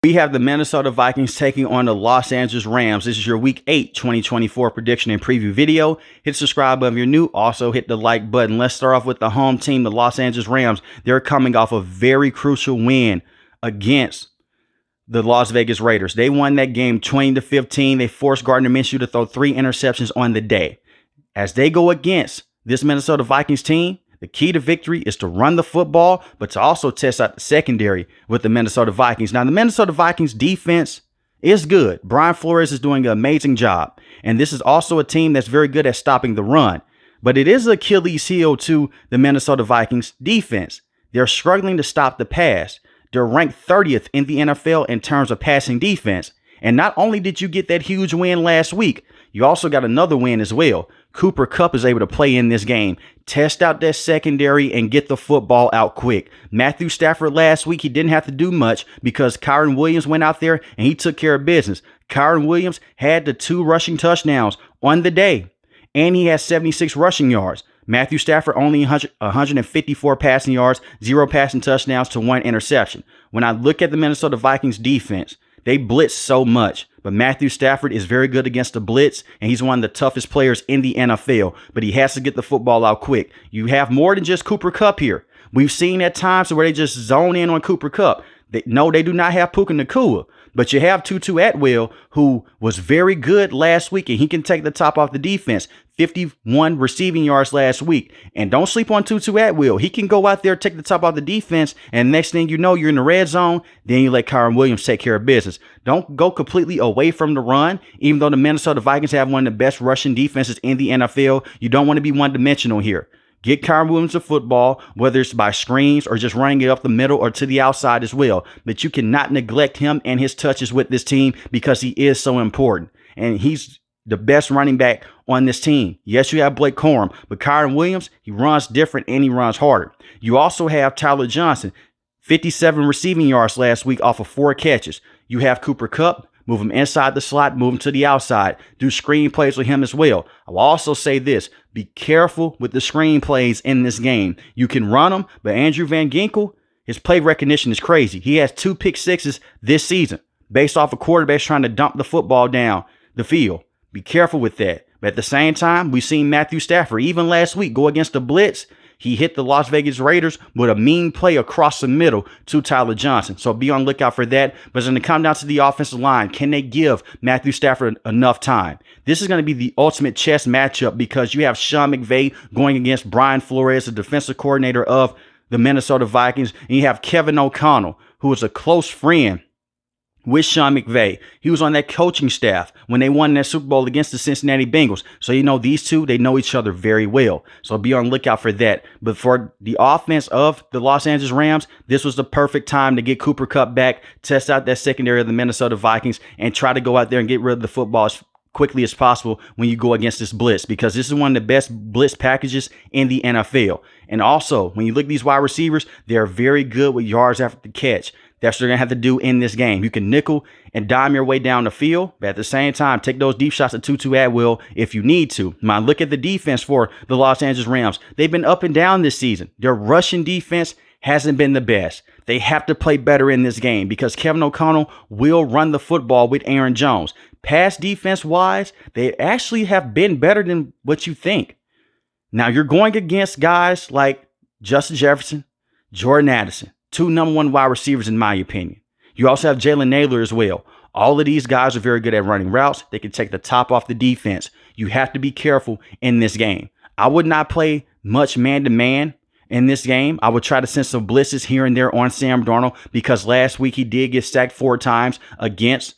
We have the Minnesota Vikings taking on the Los Angeles Rams. This is your Week 8 2024 prediction and preview video. Hit subscribe if you're new. Also hit the like button. Let's start off with the home team, the Los Angeles Rams. They're coming off a very crucial win against the Las Vegas Raiders. They won that game 20-15. They forced Gardner Minshew to throw 3 interceptions on the day. As they go against this Minnesota Vikings team, the key to victory is to run the football, but to also test out the secondary with the Minnesota Vikings. Now, the Minnesota Vikings defense is good. Brian Flores is doing an amazing job. And this is also a team that's very good at stopping the run. But it is an Achilles heel to the Minnesota Vikings defense. They're struggling to stop the pass. They're ranked 30th in the NFL in terms of passing defense. And not only did you get that huge win last week, you also got another win as well. Cooper Kupp is able to play in this game, test out that secondary, and get the football out quick. Matthew Stafford last week, he didn't have to do much because Kyren Williams went out there and he took care of business. Kyren Williams had the 2 rushing touchdowns on the day, and he had 76 rushing yards. Matthew Stafford only 154 passing yards, 0 passing touchdowns to 1 interception. When I look at the Minnesota Vikings defense, they blitz so much, but Matthew Stafford is very good against the blitz, and he's one of the toughest players in the NFL, but he has to get the football out quick. You have more than just Cooper Kupp here. We've seen at times where they just zone in on Cooper Kupp. They do not have Puka Nacua, but you have Tutu Atwell, who was very good last week, and he can take the top off the defense. 51 receiving yards last week. And don't sleep on Tutu Atwell. He can go out there, take the top off the defense, and next thing you know, you're in the red zone. Then you let Kyren Williams take care of business. Don't go completely away from the run. Even though the Minnesota Vikings have one of the best rushing defenses in the NFL, you don't want to be one-dimensional here. Get Kyren Williams the football, whether it's by screens or just running it up the middle or to the outside as well. But you cannot neglect him and his touches with this team because he is so important. And he's the best running back on this team. Yes, you have Blake Corum, but Kyren Williams, he runs different and he runs harder. You also have Tyler Johnson, 57 receiving yards last week off of 4 catches. You have Cooper Kupp. Move him inside the slot, move him to the outside. Do screen plays with him as well. I will also say this. Be careful with the screen plays in this game. You can run them, but Andrew Van Ginkel, his play recognition is crazy. He has 2 pick sixes this season based off of quarterbacks trying to dump the football down the field. Be careful with that. But at the same time, we've seen Matthew Stafford, even last week, go against the blitz. He hit the Las Vegas Raiders with a mean play across the middle to Tyler Johnson. So be on the lookout for that. But it's going to come down to the offensive line. Can they give Matthew Stafford enough time? This is going to be the ultimate chess matchup because you have Sean McVay going against Brian Flores, the defensive coordinator of the Minnesota Vikings. And you have Kevin O'Connell, who is a close friend with Sean McVay. He was on that coaching staff when they won that Super Bowl against the Cincinnati Bengals. So, these two, they know each other very well. So be on the lookout for that. But for the offense of the Los Angeles Rams, this was the perfect time to get Cooper Kupp back, test out that secondary of the Minnesota Vikings, and try to go out there and get rid of the football as quickly as possible when you go against this blitz, because this is one of the best blitz packages in the NFL. And also, when you look at these wide receivers, they're very good with yards after the catch. That's what they're going to have to do in this game. You can nickel and dime your way down the field, but at the same time, take those deep shots at Tutu Atwell if you need to. Now, look at the defense for the Los Angeles Rams. They've been up and down this season. Their rushing defense hasn't been the best. They have to play better in this game because Kevin O'Connell will run the football with Aaron Jones. Pass defense-wise, they actually have been better than what you think. Now, you're going against guys like Justin Jefferson, Jordan Addison. 2 number 1 wide receivers, in my opinion. You also have Jalen Naylor as well. All of these guys are very good at running routes. They can take the top off the defense. You have to be careful in this game. I would not play much man-to-man in this game. I would try to send some blitzes here and there on Sam Darnold because last week he did get sacked 4 times against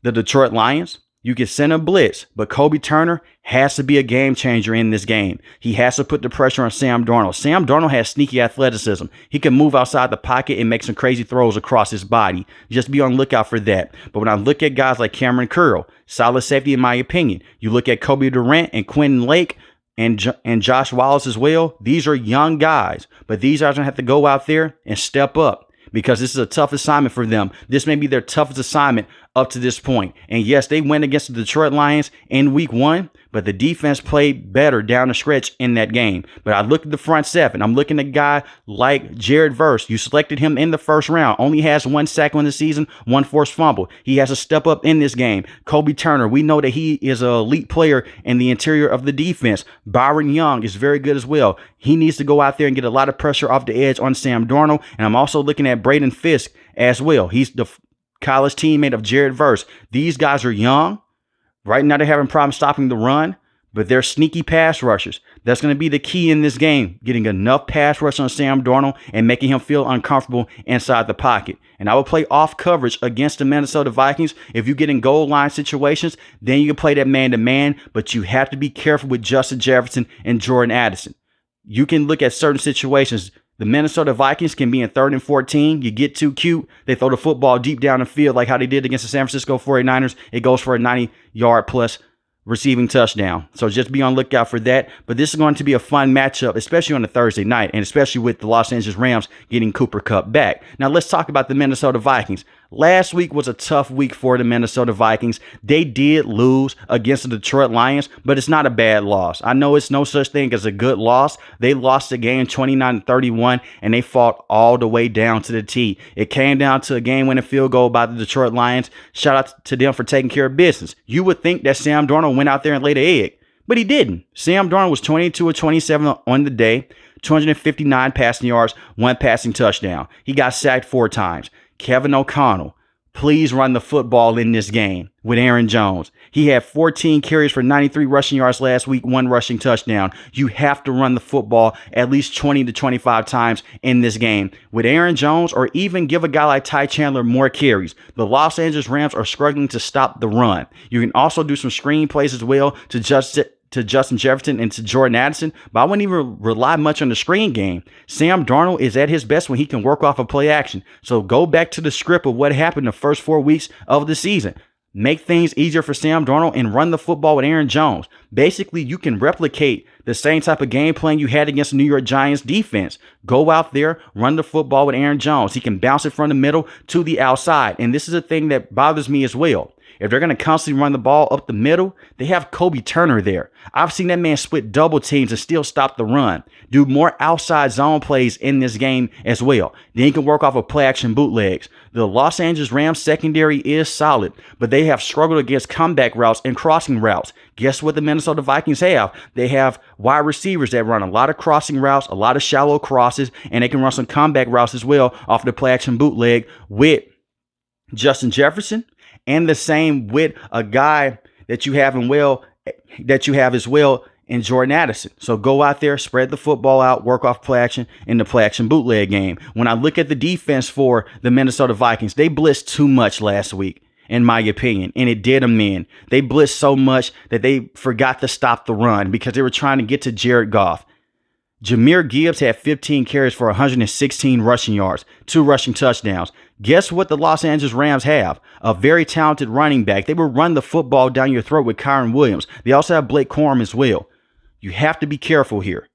the Detroit Lions. You can send a blitz, but Kobe Turner has to be a game changer in this game. He has to put the pressure on Sam Darnold. Sam Darnold has sneaky athleticism. He can move outside the pocket and make some crazy throws across his body. Just be on the lookout for that. But when I look at guys like Cameron Curl, solid safety in my opinion. You look at Kobe Durant and Quentin Lake and Josh Wallace as well. These are young guys, but these guys are going to have to go out there and step up, because this is a tough assignment for them. This may be their toughest assignment up to this point. And yes, they went against the Detroit Lions in week 1, but the defense played better down the stretch in that game. But I look at the front seven. I'm looking at a guy like Jared Verse. You selected him in the first round. Only has 1 sack on the season, 1 forced fumble. He has to step up in this game. Kobe Turner, we know that he is an elite player in the interior of the defense. Byron Young is very good as well. He needs to go out there and get a lot of pressure off the edge on Sam Darnold. And I'm also looking at Braden Fisk as well. He's the college teammate of Jared Verse. These guys are young. Right now they're having problems stopping the run, but they're sneaky pass rushers. That's going to be the key in this game, getting enough pass rush on Sam Darnold and making him feel uncomfortable inside the pocket. And I will play off coverage against the Minnesota Vikings. If you get in goal line situations, then you can play that man-to-man, but you have to be careful with Justin Jefferson and Jordan Addison. You can look at certain situations. The Minnesota Vikings can be in 3rd and 14. You get too cute. They throw the football deep down the field like how they did against the San Francisco 49ers. It goes for a 90-yard plus receiving touchdown. So just be on lookout for that. But this is going to be a fun matchup, especially on a Thursday night, and especially with the Los Angeles Rams getting Cooper Kupp back. Now let's talk about the Minnesota Vikings. Last week was a tough week for the Minnesota Vikings. They did lose against the Detroit Lions, but it's not a bad loss. I know it's no such thing as a good loss. They lost the game 29-31, and they fought all the way down to the T. It came down to a game-winning field goal by the Detroit Lions. Shout out to them for taking care of business. You would think that Sam Darnold went out there and laid an egg, but he didn't. Sam Darnold was 22 of 27 on the day, 259 passing yards, 1 passing touchdown. He got sacked 4 times. Kevin O'Connell, please run the football in this game with Aaron Jones. He had 14 carries for 93 rushing yards last week, 1 rushing touchdown. You have to run the football at least 20 to 25 times in this game with Aaron Jones, or even give a guy like Ty Chandler more carries. The Los Angeles Rams are struggling to stop the run. You can also do some screen plays as well to Justin Jefferson and to Jordan Addison, but I wouldn't even rely much on the screen game. Sam Darnold is at his best when he can work off of play action. So go back to the script of what happened the first 4 weeks of the season. Make things easier for Sam Darnold and run the football with Aaron Jones. Basically, you can replicate the same type of game plan you had against the New York Giants defense. Go out there, run the football with Aaron Jones. He can bounce it from the middle to the outside. And this is a thing that bothers me as well. If they're going to constantly run the ball up the middle, they have Kobe Turner there. I've seen that man split double teams and still stop the run. Do more outside zone plays in this game as well. Then you can work off of play action bootlegs. The Los Angeles Rams secondary is solid, but they have struggled against comeback routes and crossing routes. Guess what the Minnesota Vikings have? They have wide receivers that run a lot of crossing routes, a lot of shallow crosses, and they can run some comeback routes as well off the play action bootleg with Justin Jefferson. And the same with a guy that you have as well in Jordan Addison. So go out there, spread the football out, work off play action in the play action bootleg game. When I look at the defense for the Minnesota Vikings, they blitzed too much last week, in my opinion, and it did them in. They blitzed so much that they forgot to stop the run because they were trying to get to Jared Goff. Jahmyr Gibbs had 15 carries for 116 rushing yards, 2 rushing touchdowns. Guess what the Los Angeles Rams have? A very talented running back. They will run the football down your throat with Kyren Williams. They also have Blake Corum as well. You have to be careful here.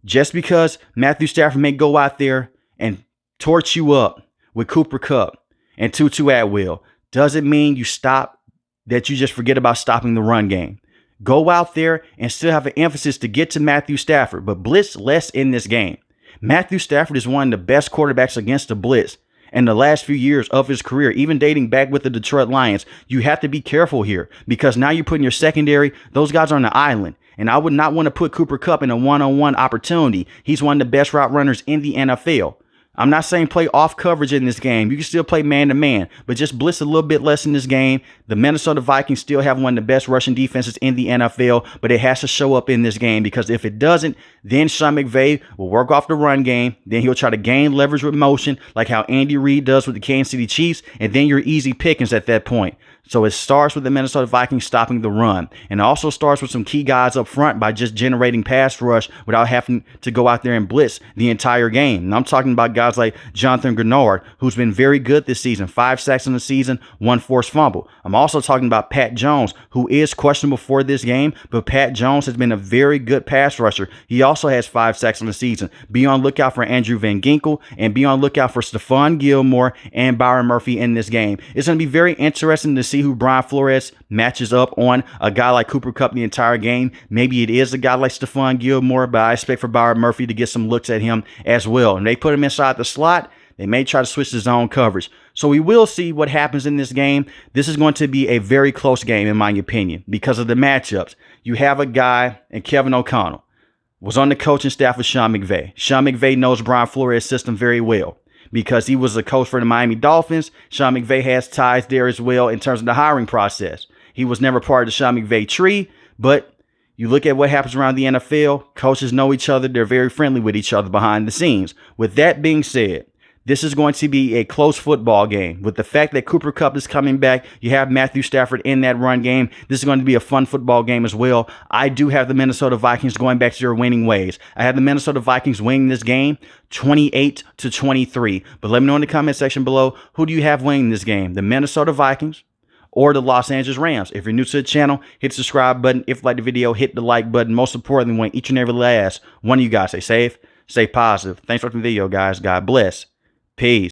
Just because Matthew Stafford may go out there and torch you up with Cooper Kupp and Tutu Atwell doesn't mean you just forget about stopping the run game. Go out there and still have an emphasis to get to Matthew Stafford, but blitz less in this game. Matthew Stafford is one of the best quarterbacks against the blitz in the last few years of his career, even dating back with the Detroit Lions. You have to be careful here because now you're putting your secondary, those guys are on the island. And I would not want to put Cooper Kupp in a one-on-one opportunity. He's one of the best route runners in the NFL. I'm not saying play off coverage in this game. You can still play man-to-man, but just blitz a little bit less in this game. The Minnesota Vikings still have one of the best rushing defenses in the NFL, but it has to show up in this game because if it doesn't, then Sean McVay will work off the run game. Then he'll try to gain leverage with motion like how Andy Reid does with the Kansas City Chiefs, and then you're easy pickings at that point. So it starts with the Minnesota Vikings stopping the run. And it also starts with some key guys up front by just generating pass rush without having to go out there and blitz the entire game. And I'm talking about guys like Jonathan Grenard, who's been very good this season. 5 sacks in the season, 1 forced fumble. I'm also talking about Pat Jones, who is questionable for this game, but Pat Jones has been a very good pass rusher. He also has 5 sacks in the season. Be on lookout for Andrew Van Ginkel and be on lookout for Stephon Gilmore and Byron Murphy in this game. It's going to be very interesting to see who Brian Flores matches up on. A guy like Cooper Kupp the entire game. Maybe it is a guy like Stephon Gilmore, but I expect for Byron Murphy to get some looks at him as well. And they put him inside the slot. They may try to switch to zone coverage. So we will see what happens in this game. This is going to be a very close game, in my opinion, because of the matchups. You have a guy, and Kevin O'Connell was on the coaching staff of Sean McVay. Sean McVay knows Brian Flores' system very well because he was a coach for the Miami Dolphins. Sean McVay has ties there as well in terms of the hiring process. He was never part of the Sean McVay tree, but you look at what happens around the NFL, coaches know each other. They're very friendly with each other behind the scenes. With that being said, this is going to be a close football game. With the fact that Cooper Kupp is coming back, you have Matthew Stafford in that run game. This is going to be a fun football game as well. I do have the Minnesota Vikings going back to their winning ways. I have the Minnesota Vikings winning this game 28-23. But let me know in the comment section below, who do you have winning this game? The Minnesota Vikings or the Los Angeles Rams? If you're new to the channel, hit the subscribe button. If you like the video, hit the like button. Most importantly, want each and every last one of you guys stay safe, stay positive. Thanks for watching the video, guys. God bless. Peace.